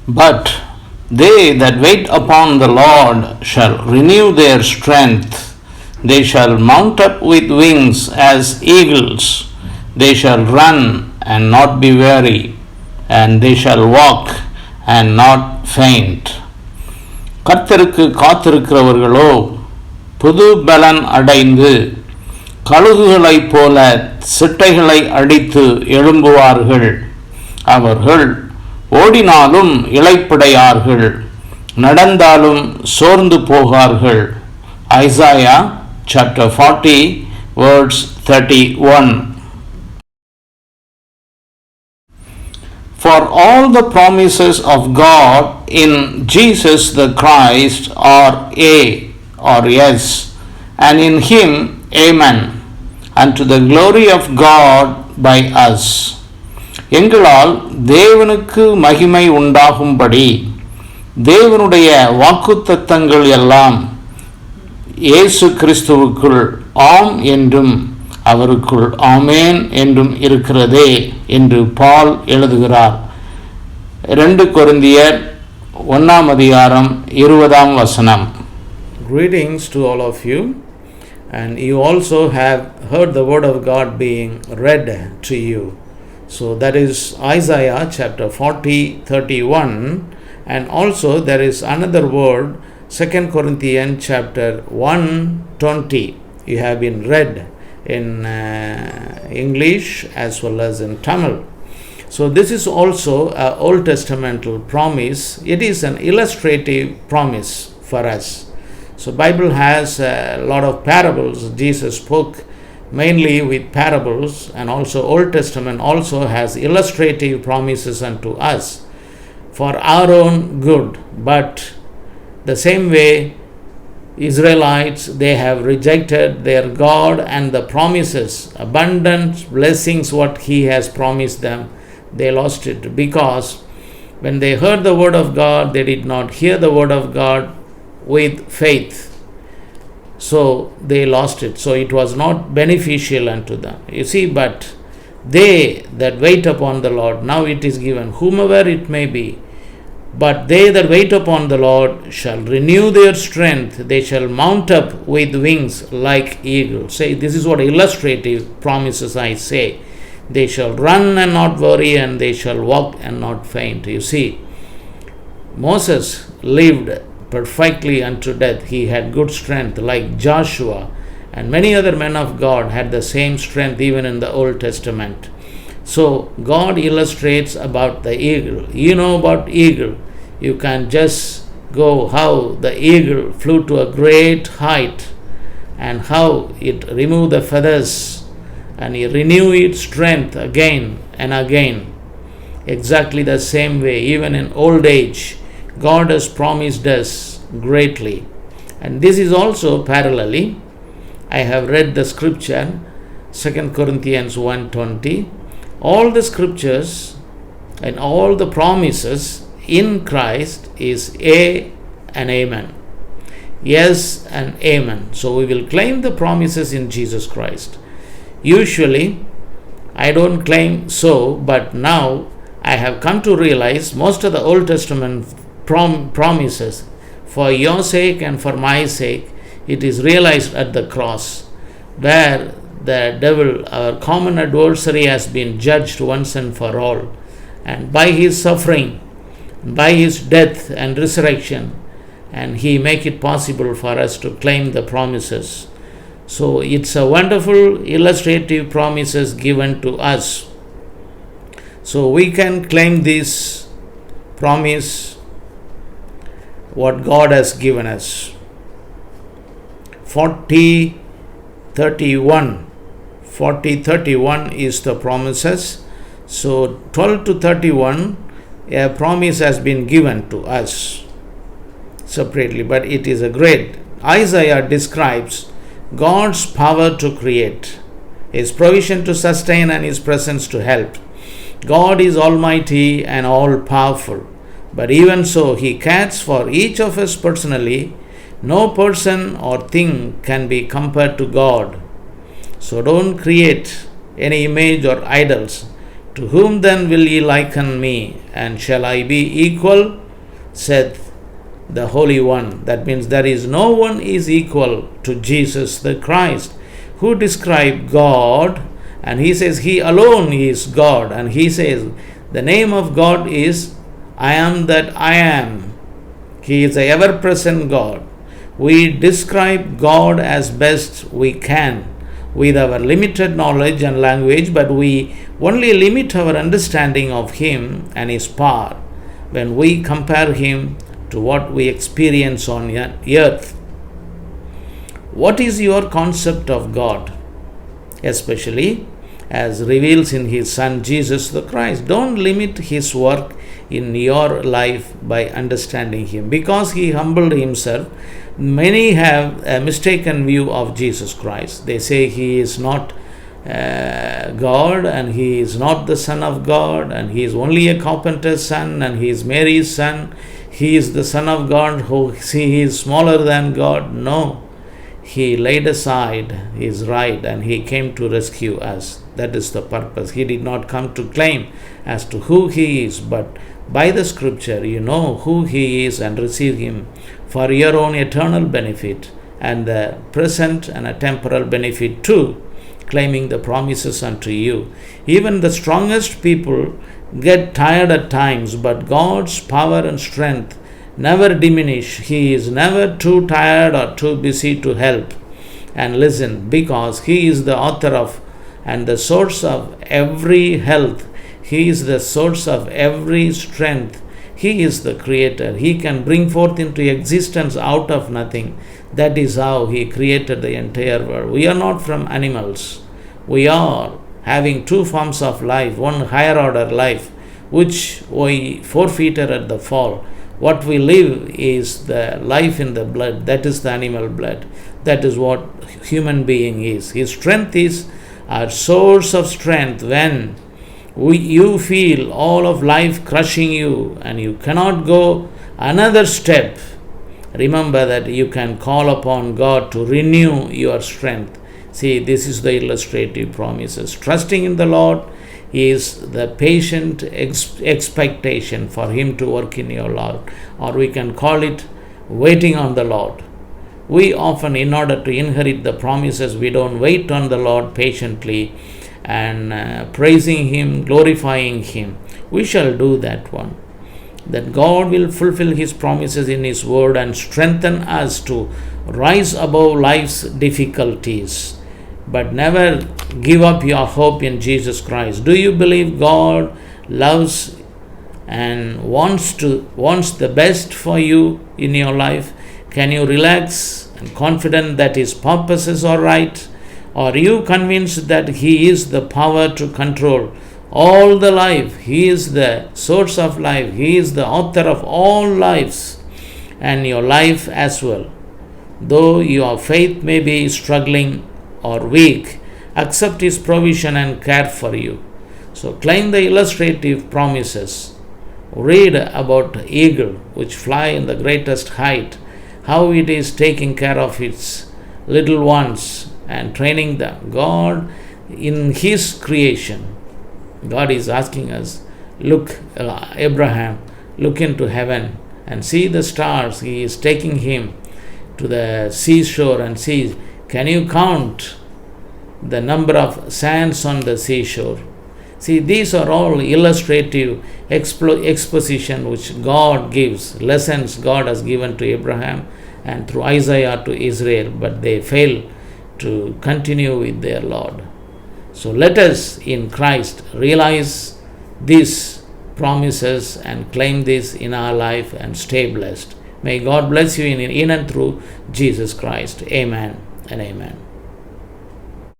But they that wait upon the Lord shall renew their strength. They shall mount up with wings as eagles. They shall run and not be weary, and they shall walk and not faint. கர்த்தருக்கு காத்திருக்கிறவர்களோ புது பலன் அடைந்து கழுகுகளைப் போல சிட்டைகளை அடித்து எழும்புவார்கள். அவர்கள் ஓடினாலும் இளைப்படையார்கள், நடந்தாலும் சோர்ந்து போகார்கள். Isaiah chapter 40 verse 31. For all the promises of God in Jesus the Christ are yea or yes, and in him amen, unto the glory of God by us. எங்களால் தேவனுக்கு மகிமை உண்டாகும்படி தேவனுடைய வாக்குத்தத்தங்கள் எல்லாம் இயேசு கிறிஸ்துவுக்குள் ஆம் என்றும் அவருக்குள் ஆமேன் என்றும் இருக்கிறதே என்று பால் எழுதுகிறார். 2 கொரிந்தியர் 1:20. Greetings to all of you, and you also have heard the word of God being read to you. So that is Isaiah chapter 40:31, and also there is another word, 2 Corinthians chapter 1:20. You have been read in English as well as in Tamil. So this is also an Old Testamental promise. It is an illustrative promise for us. So Bible has a lot of parables. Jesus spoke mainly with parables, and also Old Testament also has illustrative promises unto us for our own good. But the same way Israelites, they have rejected their God and the promises, abundant blessings what he has promised them. They lost it because when they heard the word of God, they did not hear the word of God with faith. So they lost it. So it was not beneficial unto them. You see, but they that wait upon the Lord, now it is given, whomever it may be, but they that wait upon the Lord shall renew their strength. They shall mount up with wings like eagles. Say, this is what illustrative promises I say. They shall run and not worry, and they shall walk and not faint. You see, Moses lived perfectly unto death. He had good strength like Joshua, and many other men of God had the same strength even in the Old Testament. So God illustrates about the eagle. You know about eagle. You can just go how the eagle flew to a great height, and how it removed the feathers and he renewed its strength again and again. Exactly the same way, even in old age, God has promised us greatly. And this is also parallelly, I have read the scripture, 2 Corinthians 1:20. All the scriptures and all the promises in Christ is A and Amen. Yes and Amen. So we will claim the promises in Jesus Christ. Usually, I don't claim so, but now I have come to realize most of the Old Testament promises, for your sake and for my sake, it is realized at the cross, where the devil, our common adversary, has been judged once and for all. And by his suffering, by his death and resurrection, and he make it possible for us to claim the promises. So it's a wonderful illustrative promises given to us. So we can claim this promise what God has given us. 40:31 is the promises. So 12 to 31, a promise has been given to us separately, but it is a great. Isaiah describes God's power to create, his provision to sustain, and his presence to help. God is almighty and all powerful, but even so, he cares for each of us personally. No person or thing can be compared to God. So don't create any image or idols. To whom then will ye liken me? and shall I be equal? Saith the Holy One. That means there is no one is equal to Jesus the Christ, who described God, and he says he alone is God, and he says the name of God is I am that I am. He is the ever-present God. We describe God as best we can with our limited knowledge and language, but we only limit our understanding of Him and His power when we compare Him to what we experience on earth. What is your concept of God, especially as reveals in His Son Jesus the Christ? Don't limit His work in your life by understanding Him. Because He humbled Himself, many have a mistaken view of Jesus Christ. They say He is not God, and He is not the Son of God, and He is only a carpenter's son, and He is Mary's son. He is the Son of God, who He is smaller than God. No. He laid aside His right and He came to rescue us. That is the purpose. He did not come to claim as to who He is, but by the Scripture you know who He is and receive Him for your own eternal benefit and the present and a temporal benefit too, claiming the promises unto you. Even the strongest people get tired at times, but God's power and strength never diminish. He is never too tired or too busy to help and listen, because He is the author of and the source of every health. He is the source of every strength. He is the creator. He can bring forth into existence out of nothing. That is how He created the entire world. We are not from animals. We are having two forms of life, one higher order life, which we forfeited at the fall. What we live is the life in the blood, that is the animal blood. That is what human being is. His strength is our source of strength. When you feel all of life crushing you and you cannot go another step, remember that you can call upon God to renew your strength. See, this is the illustrative promises. Trusting in the Lord is the patient expectation for Him to work in your life, or we can call it waiting on the Lord. We often, in order to inherit the promises, we don't wait on the Lord patiently and praising Him, glorifying Him. We shall do that one. That God will fulfill His promises in His word and strengthen us to rise above life's difficulties. But never give up your hope in Jesus Christ. Do you believe God loves and wants the best for you in your life? Can you relax and confident that His purposes are right? Or are you convinced that He is the power to control all the life? He is the source of life. He is the author of all lives and your life as well. Though your faith may be struggling or weak, accept His provision and care for you. So claim the illustrative promises. Read about eagle which fly in the greatest height, how it is taking care of its little ones and training them. God in His creation, God is asking us, look, Abraham, look into heaven and see the stars. He is taking him to the seashore and see, can you count the number of sands on the seashore? See, these are all illustrative exposition which God gives, lessons God has given to Abraham and through Isaiah to Israel, but they fail to continue with their Lord. So let us in Christ realize these promises and claim this in our life and stay blessed. May God bless you in and through Jesus Christ. Amen and amen.